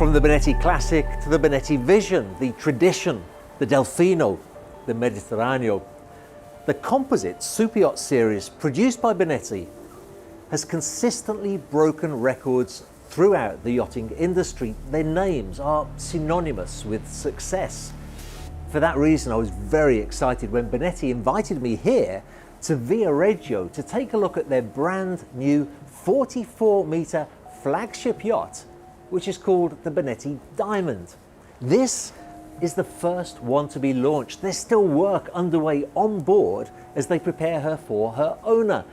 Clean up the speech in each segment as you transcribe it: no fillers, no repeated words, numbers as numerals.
From the Benetti Classic to the Benetti Vision, the Tradition, the Delfino, the Mediterraneo, the composite Superyacht series produced by Benetti has consistently broken records throughout the yachting industry. Their names are synonymous with success. For that reason, I was very excited when Benetti invited me here to Viareggio to take a look at their brand new 44-metre flagship yacht, which is called the Benetti Diamond. This is the first one to be launched. There's still work underway on board as they prepare her for her owner.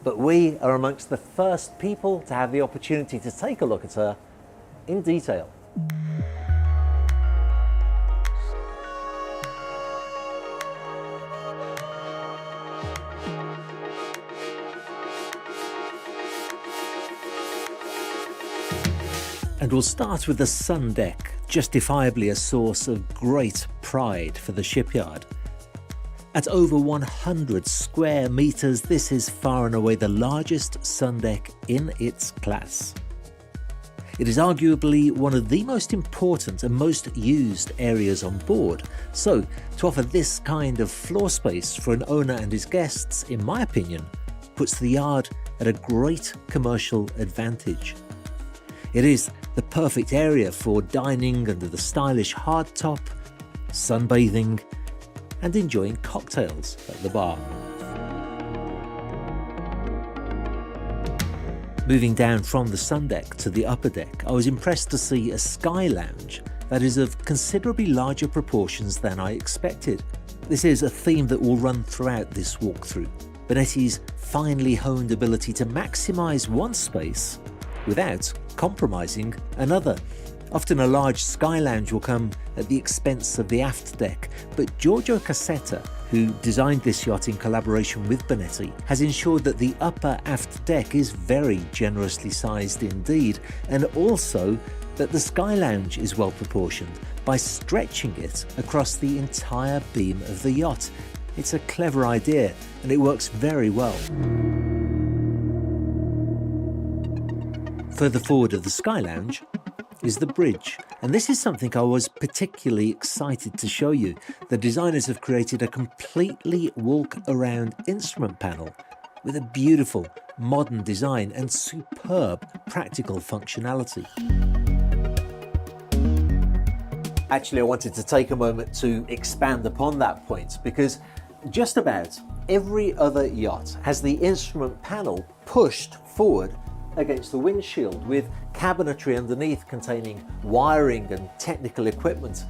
But we are amongst the first people to have the opportunity to take a look at her in detail. And we'll start with the sun deck, justifiably a source of great pride for the shipyard. At over 100 square metres, this is far and away the largest sun deck in its class. It is arguably one of the most important and most used areas on board, so to offer this kind of floor space for an owner and his guests, in my opinion, puts the yard at a great commercial advantage. It is the perfect area for dining under the stylish hardtop, sunbathing, and enjoying cocktails at the bar. Moving down from the sun deck to the upper deck, I was impressed to see a sky lounge that is of considerably larger proportions than I expected. This is a theme that will run throughout this walkthrough. Benetti's finely honed ability to maximise one space without compromising another. Often a large sky lounge will come at the expense of the aft deck, but Giorgio Cassetta, who designed this yacht in collaboration with Benetti, has ensured that the upper aft deck is very generously sized indeed, and also that the sky lounge is well proportioned by stretching it across the entire beam of the yacht. It's a clever idea and it works very well. Further forward of the sky lounge is the bridge, and this is something I was particularly excited to show you. The designers have created a completely walk-around instrument panel with a beautiful modern design and superb practical functionality. Actually, I wanted to take a moment to expand upon that point, because just about every other yacht has the instrument panel pushed forward against the windshield with cabinetry underneath containing wiring and technical equipment.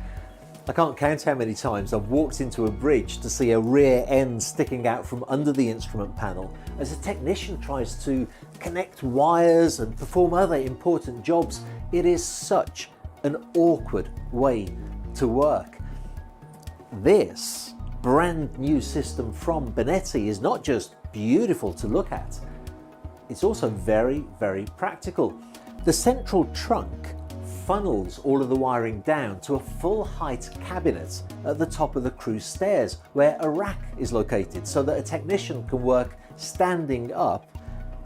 I can't count how many times I've walked into a bridge to see a rear end sticking out from under the instrument panel as a technician tries to connect wires and perform other important jobs. It is such an awkward way to work. This brand new system from Benetti is not just beautiful to look at, it's also very, very practical. The central trunk funnels all of the wiring down to a full height cabinet at the top of the cruise stairs, where a rack is located so that a technician can work standing up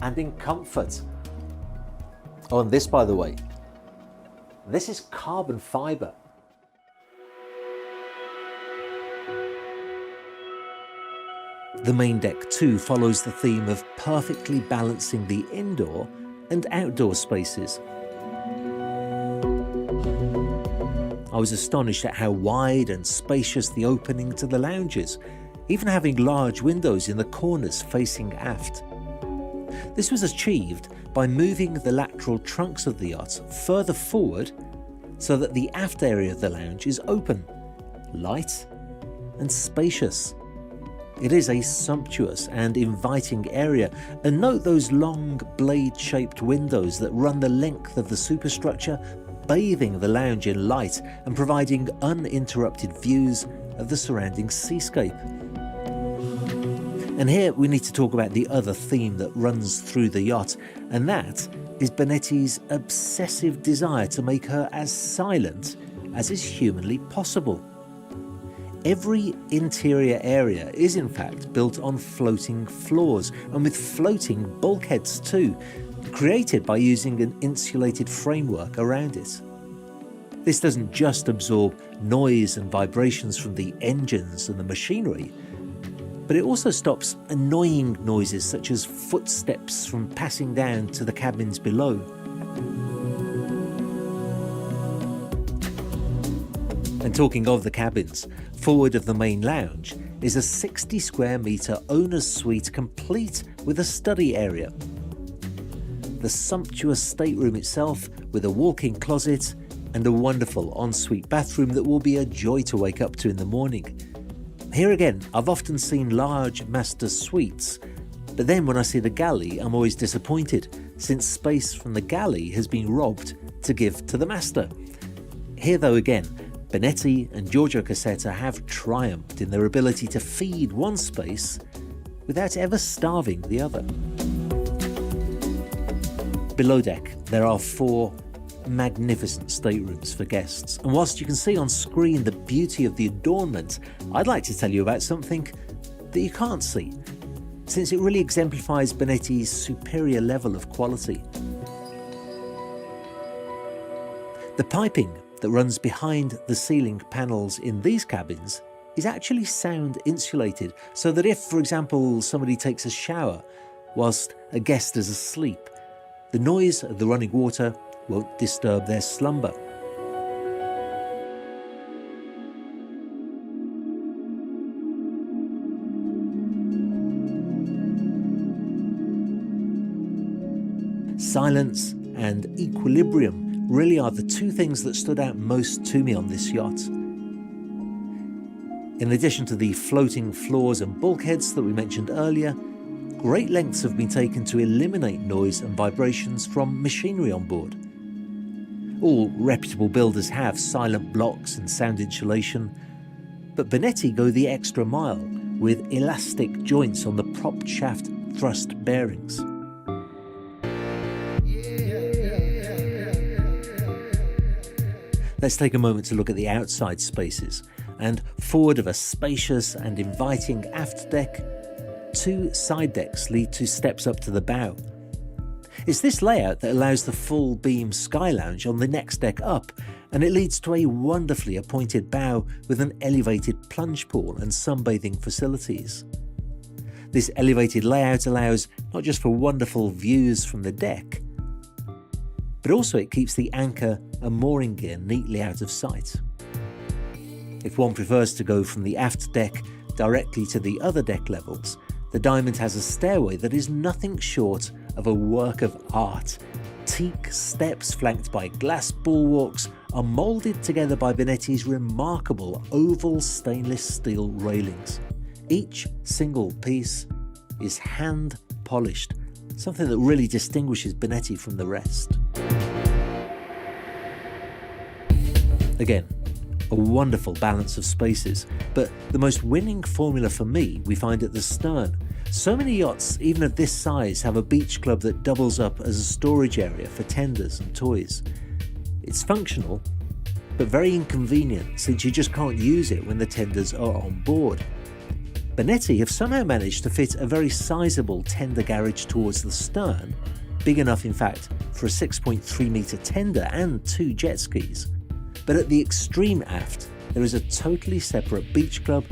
and in comfort. Oh, and this, by the way, this is carbon fibre. The main deck too follows the theme of perfectly balancing the indoor and outdoor spaces. I was astonished at how wide and spacious the opening to the lounge is, even having large windows in the corners facing aft. This was achieved by moving the lateral trunks of the yacht further forward so that the aft area of the lounge is open, light and spacious. It is a sumptuous and inviting area, and note those long blade-shaped windows that run the length of the superstructure, bathing the lounge in light and providing uninterrupted views of the surrounding seascape. And here we need to talk about the other theme that runs through the yacht, and that is Benetti's obsessive desire to make her as silent as is humanly possible. Every interior area is in fact built on floating floors and with floating bulkheads too, created by using an insulated framework around it. This doesn't just absorb noise and vibrations from the engines and the machinery, but it also stops annoying noises such as footsteps from passing down to the cabins below. And talking of the cabins, forward of the main lounge is a 60 square metre owner's suite complete with a study area. The sumptuous stateroom itself with a walk-in closet and a wonderful ensuite bathroom that will be a joy to wake up to in the morning. Here again, I've often seen large master suites, but then when I see the galley, I'm always disappointed, since space from the galley has been robbed to give to the master. Here though again, Benetti and Giorgio Cassetta have triumphed in their ability to feed one space without ever starving the other. Below deck, there are 4 magnificent staterooms for guests, and whilst you can see on screen the beauty of the adornment, I'd like to tell you about something that you can't see, since it really exemplifies Benetti's superior level of quality. The piping that runs behind the ceiling panels in these cabins is actually sound insulated, so that if, for example, somebody takes a shower whilst a guest is asleep, the noise of the running water won't disturb their slumber. Silence and equilibrium really are the 2 things that stood out most to me on this yacht. In addition to the floating floors and bulkheads that we mentioned earlier, great lengths have been taken to eliminate noise and vibrations from machinery on board. All reputable builders have silent blocks and sound insulation, but Benetti go the extra mile with elastic joints on the propped shaft thrust bearings. Let's take a moment to look at the outside spaces, and forward of a spacious and inviting aft deck, 2 side decks lead to steps up to the bow. It's this layout that allows the full beam sky lounge on the next deck up, and it leads to a wonderfully appointed bow with an elevated plunge pool and sunbathing facilities. This elevated layout allows not just for wonderful views from the deck, but also it keeps the anchor and mooring gear neatly out of sight. If one prefers to go from the aft deck directly to the other deck levels, the Diamond has a stairway that is nothing short of a work of art. Teak steps flanked by glass bulwarks are moulded together by Benetti's remarkable oval stainless steel railings. Each single piece is hand polished, something that really distinguishes Benetti from the rest. Again, a wonderful balance of spaces, but the most winning formula for me we find at the stern. So many yachts, even of this size, have a beach club that doubles up as a storage area for tenders and toys. It's functional, but very inconvenient since you just can't use it when the tenders are on board. Benetti have somehow managed to fit a very sizable tender garage towards the stern, big enough in fact for a 6.3 metre tender and 2 jet skis. But at the extreme aft, there is a totally separate beach club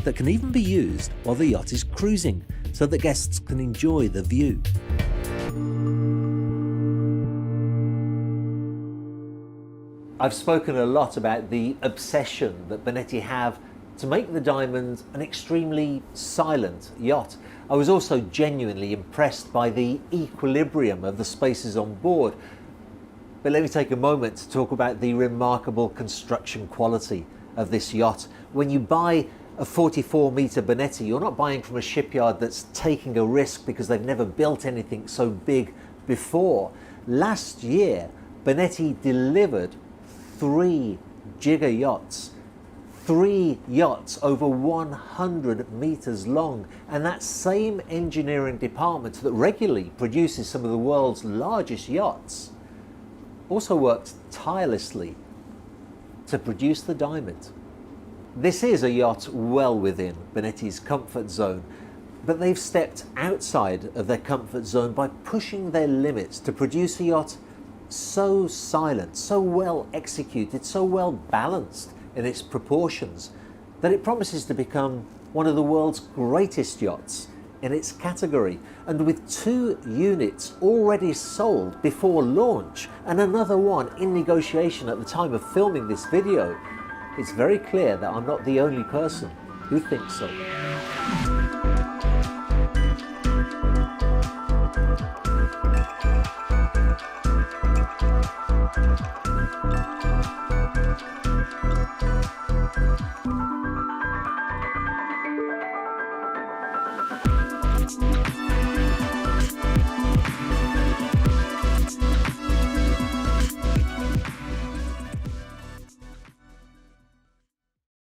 that can even be used while the yacht is cruising, so that guests can enjoy the view. I've spoken a lot about the obsession that Benetti have to make the Diamond an extremely silent yacht. I was also genuinely impressed by the equilibrium of the spaces on board. But let me take a moment to talk about the remarkable construction quality of this yacht. When you buy a 44-metre Benetti, you're not buying from a shipyard that's taking a risk because they've never built anything so big before. Last year, Benetti delivered 3 Giga yachts. 3 yachts over 100 metres long, and that same engineering department that regularly produces some of the world's largest yachts also worked tirelessly to produce the Diamond. This is a yacht well within Benetti's comfort zone, but they've stepped outside of their comfort zone by pushing their limits to produce a yacht so silent, so well executed, so well balanced in its proportions, that it promises to become one of the world's greatest yachts in its category. And with 2 units already sold before launch and another one in negotiation at the time of filming this video, it's very clear that I'm not the only person who thinks so.